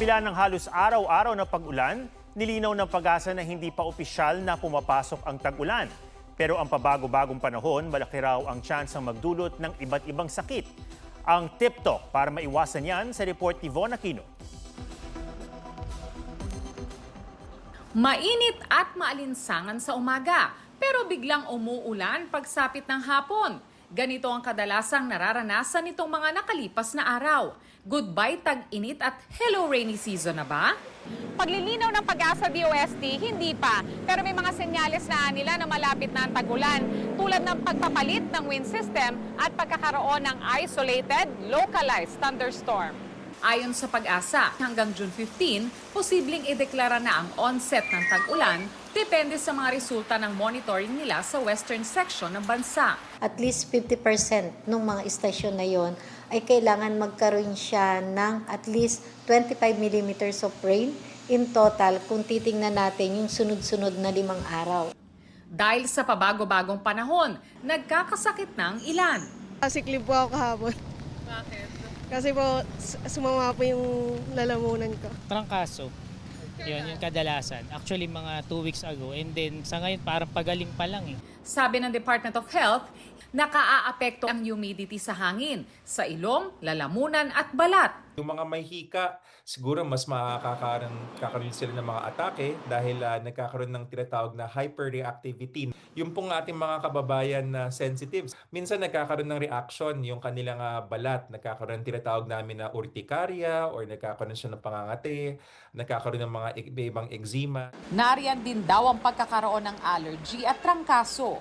kabila ng halos araw-araw na pag-ulan, nilinaw ng Pag-asa na hindi pa opisyal na pumapasok ang tag-ulan. Pero ang pabago-bagong panahon, malaki raw ang tsansang magdulot ng iba't ibang sakit. Ang tip-top para maiwasan yan sa report ni Von Aquino. Mainit at maalinsangan sa umaga, pero biglang umuulan pagsapit ng hapon. Ganito ang kadalasang nararanasan nitong mga nakalipas na araw. Goodbye tag-init at hello rainy season na ba? Paglilinaw ng Pag-asa DOST, hindi pa. Pero may mga senyales na nila na malapit na ang tag-ulan, tulad ng pagpapalit ng wind system at pagkakaroon ng isolated, localized thunderstorm. Ayon sa Pag-asa, hanggang June 15, posibleng ideklara na ang onset ng tag-ulan depende sa mga resulta ng monitoring nila sa western section ng bansa. At least 50% ng mga istasyon na yon ay kailangan magkaroon siya ng at least 25 millimeters of rain in total kung titingnan natin yung sunod-sunod na 5 araw. Dahil sa pabago-bagong panahon, nagkakasakit na ang ilan. Sick leave po ako kahapon. Bakit? Kasi po, sumama po yung lalamunan ko. Trangkaso. Yun, yung kadalasan. Actually, mga 2 weeks ago. And then, sa ngayon, parang pagaling pa lang eh. Sabi ng Department of Health, nakaaapekto ang humidity sa hangin, sa ilong, lalamunan at balat. Yung mga may hika, siguro mas makakaroon sila ng mga atake dahil nagkakaroon ng tinatawag na hyperreactivity. Yung pong ating mga kababayan na sensitives, minsan nagkakaroon ng reaction yung kanilang balat. Nagkakaroon tinatawag namin na urticaria or nagkakaroon siya ng pangangati, nagkakaroon ng mga ibang eczema. Nariyan din daw ang pagkakaroon ng allergy at trangkaso.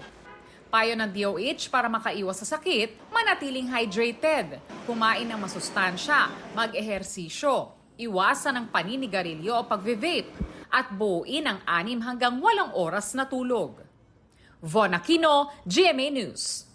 Payo ng DOH para makaiwas sa sakit, manatiling hydrated, kumain ng masustansya, mag-ehersisyo, iwasan ang paninigarilyo o pagve-vape, at buuin ang 6 hanggang 8 oras na tulog. Von Aquino, GMA News.